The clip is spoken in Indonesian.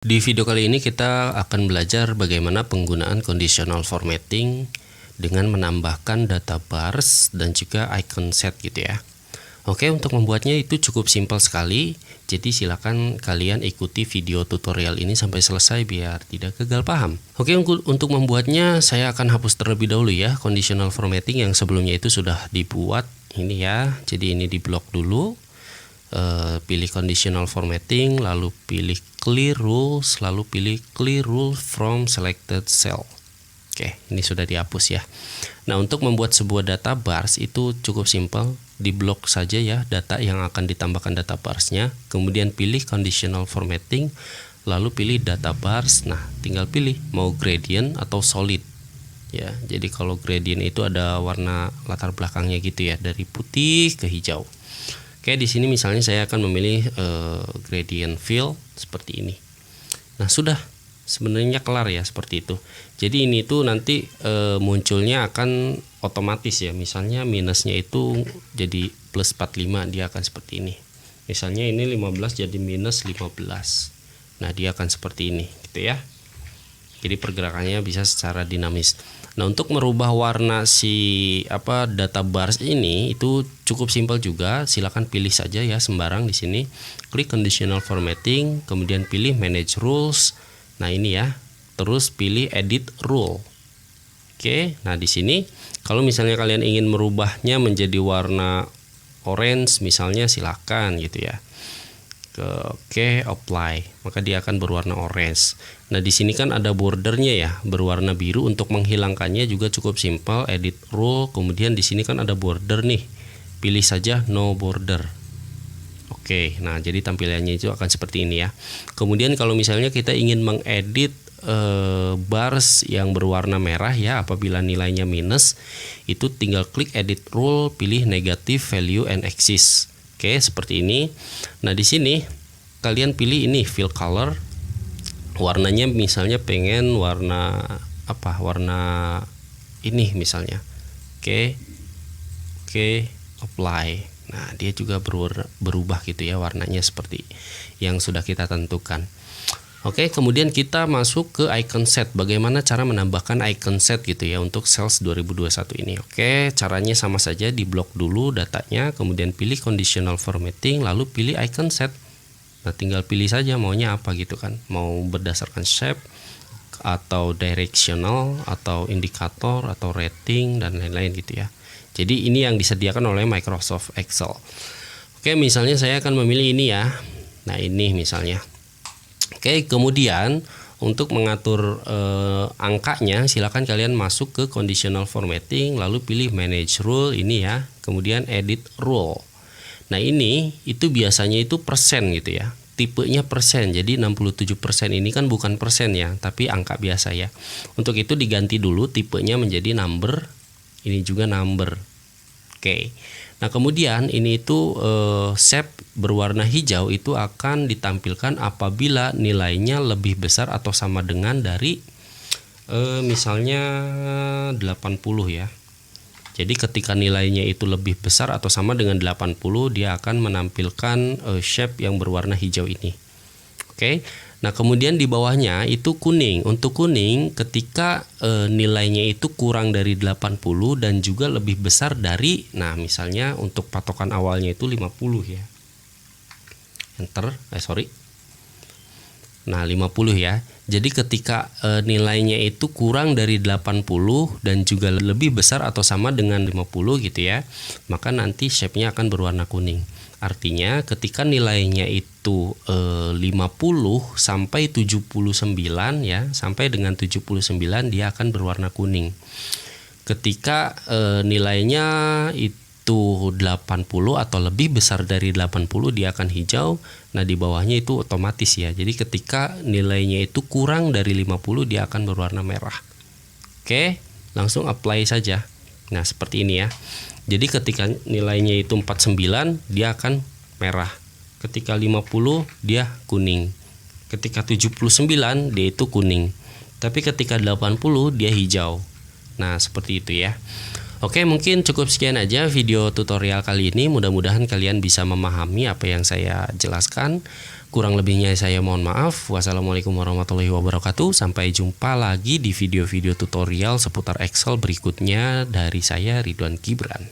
Di video kali ini kita akan belajar bagaimana penggunaan conditional formatting dengan menambahkan data bars dan juga icon set gitu ya. Oke, untuk membuatnya itu cukup simpel sekali. Jadi silakan kalian ikuti video tutorial ini sampai selesai biar tidak gagal paham. Oke, untuk membuatnya saya akan hapus terlebih dahulu ya conditional formatting yang sebelumnya itu sudah dibuat ini ya. Jadi ini di blok dulu. Pilih conditional formatting, lalu pilih clear rules, lalu pilih clear rule from selected cell. Oke, ini sudah dihapus ya. Nah, untuk membuat sebuah data bars itu cukup simpel, di blok saja ya data yang akan ditambahkan data barsnya, kemudian pilih conditional formatting, lalu pilih data bars. Nah, tinggal pilih mau gradient atau solid ya. Jadi kalau gradient itu ada warna latar belakangnya gitu ya, dari putih ke hijau. Oke, di sini misalnya saya akan memilih gradient fill seperti ini. Nah, sudah sebenarnya kelar ya seperti itu. Jadi ini tuh nanti munculnya akan otomatis ya. Misalnya minusnya itu jadi plus 45, dia akan seperti ini. Misalnya ini 15 jadi minus 15. Nah, dia akan seperti ini gitu ya. Jadi pergerakannya bisa secara dinamis. Nah, untuk merubah warna si data bars ini itu cukup simpel juga. Silakan pilih saja ya sembarang di sini. Klik conditional formatting, kemudian pilih manage rules. Nah, ini ya. Terus pilih edit rule. Oke, nah di sini kalau misalnya kalian ingin merubahnya menjadi warna orange misalnya, silakan gitu ya. Oke, apply, maka dia akan berwarna orange. Nah, di sini kan ada bordernya ya, berwarna biru. Untuk menghilangkannya juga cukup simpel, edit rule, kemudian di sini kan ada border nih, pilih saja no border. Oke, nah jadi tampilannya itu akan seperti ini ya. Kemudian kalau misalnya kita ingin mengedit bars yang berwarna merah ya, apabila nilainya minus, itu tinggal klik edit rule, pilih negative value and axis. Oke, seperti ini. Nah, di sini kalian pilih ini fill color. Warnanya misalnya pengen warna apa? Warna ini misalnya. Oke, apply. Nah, dia juga berubah gitu ya warnanya seperti yang sudah kita tentukan. Oke, kemudian kita masuk ke icon set. Bagaimana cara menambahkan icon set gitu ya untuk sales 2021 ini. Oke, caranya sama saja, di blok dulu datanya, kemudian pilih conditional formatting, lalu pilih icon set. Nah, tinggal pilih saja maunya apa gitu kan. Mau berdasarkan shape atau directional atau indikator atau rating dan lain-lain gitu ya. Jadi ini yang disediakan oleh Microsoft Excel. Oke, misalnya saya akan memilih ini ya. Nah, ini misalnya. Oke, kemudian untuk mengatur angkanya, silakan kalian masuk ke conditional formatting, lalu pilih manage rule ini ya, kemudian edit rule. Nah, ini itu biasanya itu persen gitu ya, tipenya persen. Jadi 67% ini kan bukan persen ya, tapi angka biasa ya. Untuk itu diganti dulu tipenya menjadi number, ini juga number. Oke. Nah, kemudian ini itu shape berwarna hijau itu akan ditampilkan apabila nilainya lebih besar atau sama dengan dari misalnya 80 ya. Jadi ketika nilainya itu lebih besar atau sama dengan 80, dia akan menampilkan shape yang berwarna hijau ini. Oke. Nah, kemudian di bawahnya itu kuning. Untuk kuning ketika nilainya itu kurang dari 80 dan juga lebih besar dari, nah misalnya untuk patokan awalnya itu 50 ya. Enter, Nah, 50 ya. Jadi ketika nilainya itu kurang dari 80 dan juga lebih besar atau sama dengan 50 gitu ya, maka nanti shape-nya akan berwarna kuning. Artinya ketika nilainya itu 50 sampai 79 ya, sampai dengan 79 dia akan berwarna kuning. Ketika nilainya itu 80 atau lebih besar dari 80 dia akan hijau. Nah, di bawahnya itu otomatis ya. Jadi ketika nilainya itu kurang dari 50 dia akan berwarna merah. Oke, langsung apply saja. Nah, seperti ini ya. Jadi ketika nilainya itu 49 dia akan merah. Ketika 50 dia kuning. Ketika 79 dia itu kuning. Tapi ketika 80 dia hijau. Nah, seperti itu ya. Oke, mungkin cukup sekian aja video tutorial kali ini. Mudah-mudahan kalian bisa memahami apa yang saya jelaskan. Kurang lebihnya saya mohon maaf. Wassalamualaikum warahmatullahi wabarakatuh. Sampai jumpa lagi di video-video tutorial seputar Excel berikutnya dari saya, Ridwan Gibran.